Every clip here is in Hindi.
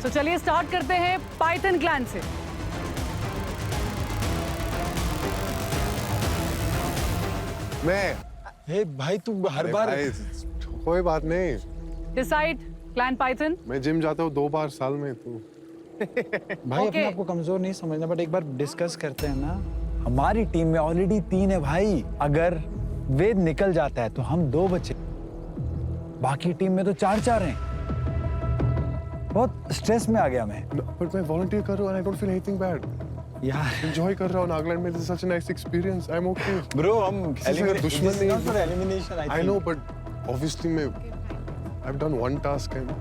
तो चलिए स्टार्ट करते हैं पाइथन क्लैन से। मैं हे भाई तू हर बार भाई, कोई बात नहीं। Decide clan Python. मैं जिम जाता हूँ 2 बार साल में। तू भाई अपने Okay. आप को कमजोर नहीं समझना, बट एक बार डिस्कस करते हैं ना। हमारी टीम में ऑलरेडी 3 है भाई। अगर वेद निकल जाता है तो हम 2 बचे, बाकी टीम में तो 4-4 हैं। बहुत स्ट्रेस में आ गया मैं बट मैं वॉलंटियर कर रहा हूँ and I don't feel anything bad. यार। एंजॉय कर रहा हूँ नागालैंड में। This is such a nice experience. I'm okay. Bro हम किसी से दुश्मन नहीं है। Elimination I know, but obviously मैं I've done one task and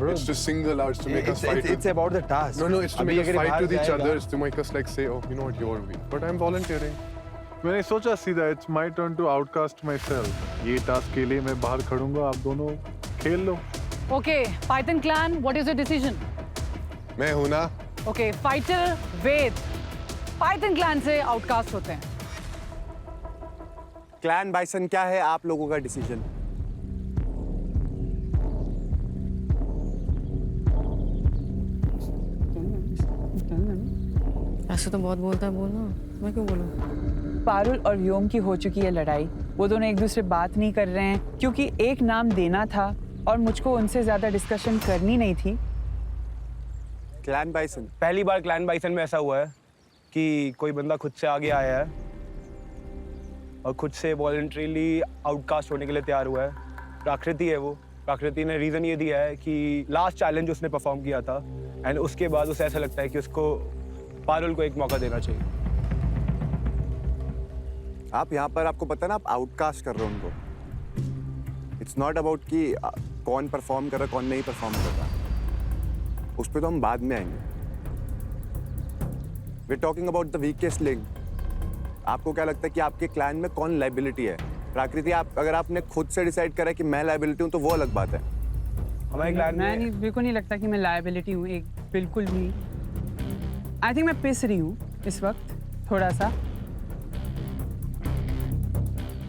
Bro, it's to single out, it's to make us fight. it's about the task. No, it's to अभी make us अगर fight बाहर with each जाएगा- other. It's to make us like say, oh, you know what, you're weak. But I'm volunteering. मैंने सोचा सीधा it's my turn to outcast myself. ये टास्क के लिए मैं बाहर खड़ूंगा, आप दोनों खेल लो। Okay python clan, what is your decision? मैं हूँ ना। Okay fighter Ved python clan से आउटकास्ट होते हैं। क्लैन बाइसन, क्या है आप लोगों का डिसीजन? ऐसे तो बहुत बोलता है, बोलना मैं क्यों बोलूं? पारुल और व्योम की हो चुकी है लड़ाई। वो दोनों एक दूसरे बात नहीं कर रहे हैं क्योंकि एक नाम देना था और मुझको उनसे ज्यादा डिस्कशन करनी नहीं थी। क्लैन बाइसन, पहली बार क्लैन बाइसन में ऐसा हुआ है कि कोई बंदा खुद से आगे आया है और खुद से वॉलंटरीली आउटकास्ट होने के लिए तैयार हुआ है। प्राकृति है वो। प्राकृति ने रीज़न ये दिया है कि लास्ट चैलेंज उसने परफॉर्म किया था एंड उसके बाद उसे ऐसा लगता है कि उसको पारुल को एक मौका देना चाहिए। आप यहाँ पर, आपको पता है ना, आप आउटकास्ट कर रहे हो उनको। इट्स नॉट अबाउट कि कौन परफॉर्म कर रहा है, कौन नहीं परफॉर्म कर रहा। उस पर तो हम बाद में आएंगे। We are talking about the weakest link. आपको क्या लगता है कि आपके क्लैन में कौन लाइबिलिटी है? प्राकृति, आप अगर आपने खुद से डिसाइड करा कि मैं लाइबिलिटी हूँ तो वो अलग बात है। हमारे क्लैन मैं में नहीं, मेरे को नहीं लगता कि मैं लायबिलिटी हूँ, एक बिल्कुल भी। आई थिंक मैं पिस रही हूँ इस वक्त थोड़ा सा,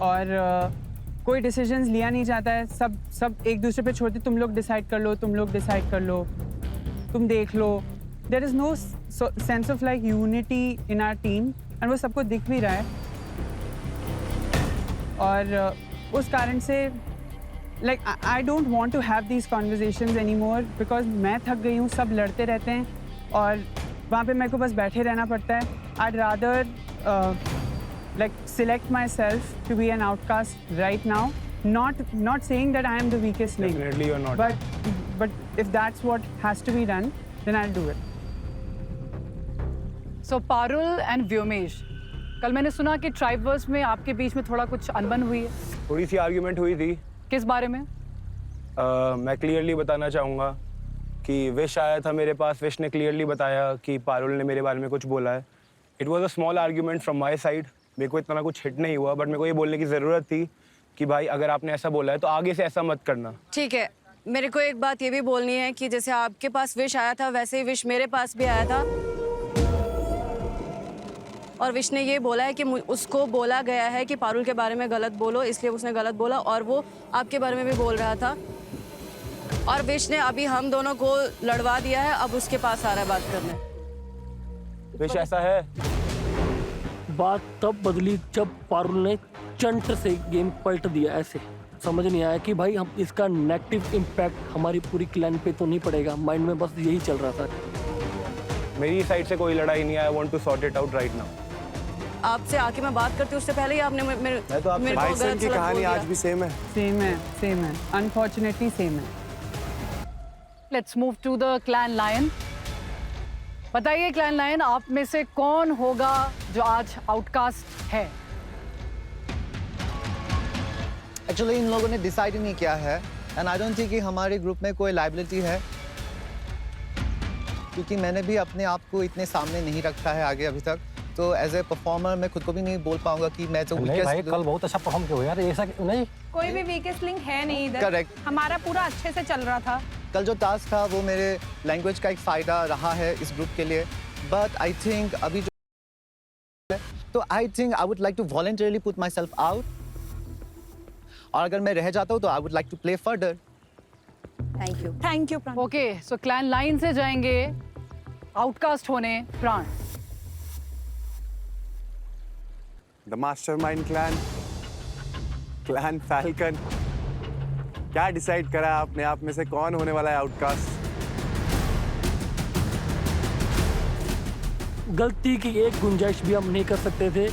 और कोई डिसीजंस लिया नहीं जाता है। सब एक दूसरे पे छोड़ते, तुम लोग डिसाइड कर लो, तुम लोग डिसाइड कर लो, तुम देख लो। There is no sense of like unity in our team and वो सबको दिख भी रहा है। और उस कारण से like I don't want to have these conversations anymore because मैं थक गई हूँ। सब लड़ते रहते हैं और वहाँ पे मेरे को बस बैठे रहना पड़ता है। I'd rather like select myself to be an outcast right now. Not saying that I am the weakest link. Definitely you're not. But if that's what has to be done, then I'll do it. So Parul and Vyomesh, कल मैंने सुना कि ट्राइबर्स में आपके बीच में थोड़ा कुछ अनबन हुई है। थोड़ी सी आर्ग्यूमेंट हुई थी। किस बारे में? मैं क्लियरली बताना चाहूँगा कि विश आया था मेरे पास। विश ने क्लियरली बताया कि पारुल ने मेरे बारे में कुछ बोला है। It was a small argument from my side. मेरे को इतना कुछ हिट नहीं हुआ, बट मेरे को ये बोलने की ज़रूरत थी कि भाई अगर आपने ऐसा बोला है तो आगे से ऐसा मत करना। ठीक है, मेरे को एक बात ये भी बोलनी है कि जैसे आपके पास विश आया था वैसे ही विश मेरे पास भी आया था, और विश ने ये बोला है कि उसको बोला गया है कि पारुल के बारे में गलत बोलो, इसलिए उसने गलत बोला, और वो आपके बारे में भी बोल रहा था। और विश ने अभी हम दोनों को लड़वा दिया है, अब उसके पास आ रहा है बात करने। विश ऐसा है। बात तब बदली जब पारुल ने चंट से गेम पलट दिया। ऐसे समझ नहीं आया कि भाई हम इसका नेगेटिव इम्पैक्ट हमारी पूरी क्लैन पे तो नहीं पड़ेगा। माइंड में बस यही चल रहा था। मेरी साइड से कोई लड़ाई नहीं है। I want to sort it out right now. आपसे आके मैं बात करती हूँ, उससे पहले ही आपने मेरे तो आपसे को बाइसन गलत की सलत कहानी बोल आज दिया। भी सेम है। सेम है अनफॉर्चुनेटली सेम है। Let's move to the clan lion. बताइए क्लैन लायन, आप में से कौन होगा जो आज आउटकास्ट है? एक्चुअली इन लोगों ने डिसाइड ही नहीं किया है एंड आई डोंट थिंक कि हमारे ग्रुप में कोई लायबिलिटी है, क्योंकि मैंने भी अपने आप को इतने सामने नहीं रखा है आगे अभी तक। तो एज ए परफॉर्मर मैं खुद को भी नहीं बोल पाऊंगा कि मैं जो नहीं भाई, कल बहुत अच्छा परफॉर्म किया यार। ऐसा नहीं, कोई भी वीकेस्ट लिंक है नहीं इधर। करेक्ट, हमारा पूरा अच्छे से चल रहा था। कल जो टास्क था वो मेरे लैंग्वेज का एक फ़ायदा रहा है इस ग्रुप के लिए। बट आई थिंक अभी जो, तो I think I would like to voluntarily put my self out, और अगर मैं रह जाता हूँ तो I would like to play further. Thank you okay so clan lion से जाएंगे आउटकास्ट होने Pran. The mastermind clan falcon, क्या डिसाइड करा आपने आप में से कौन होने वाला है आउटकास्ट? गलती की एक गुंजाइश भी हम नहीं कर सकते थे।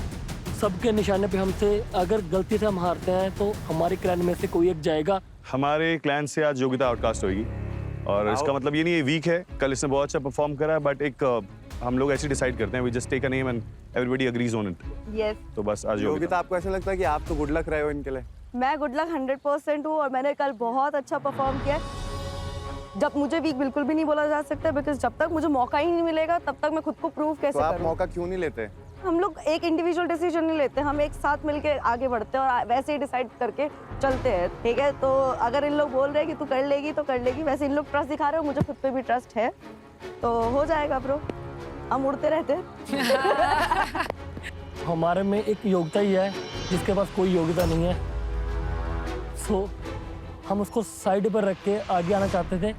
सबके निशाने पे हमसे, अगर गलती से हम हारते हैं तो हमारे क्लैन में से कोई एक जाएगा। हमारे क्लैन से आज योगिता आउटकास्ट होगी और इसका मतलब ये नहीं है वीक है, कल इसने बहुत अच्छा परफॉर्म करा है, बट एक हम लोग ऐसे डिसाइड करते हैं, we just take a name and everybody agrees on it. Yes, तो बस आज योगिता, आपको ऐसा लगता है कि आप तो गुड लक रहे हो इनके लिए? मैं गुड लक 100% हूँ और मैंने कल बहुत अच्छा परफॉर्म किया। जब मुझे वीक बिल्कुल भी नहीं बोला जा सकता, बिकॉज जब तक मुझे मौका ही नहीं मिलेगा तब तक मैं खुद को प्रूव कैसे तो आप करूं? मौका क्यों नहीं लेते? हम लोग एक इंडिविजुअल डिसीजन नहीं लेते, हम एक साथ मिलके आगे बढ़ते हैं और वैसे ही डिसाइड करके चलते हैं, ठीक है? तो अगर इन लोग बोल रहे हैं कि तू कर लेगी तो कर लेगी, वैसे इन लोग ट्रस्ट दिखा रहे हो, मुझे खुद पे भी ट्रस्ट है, तो हो जाएगा ब्रो, हम उड़ते रहते हैं। हमारे में एक योग्यता ही है जिसके पास कोई योग्यता नहीं है, सो हम उसको साइड पर रख के आगे आना चाहते थे।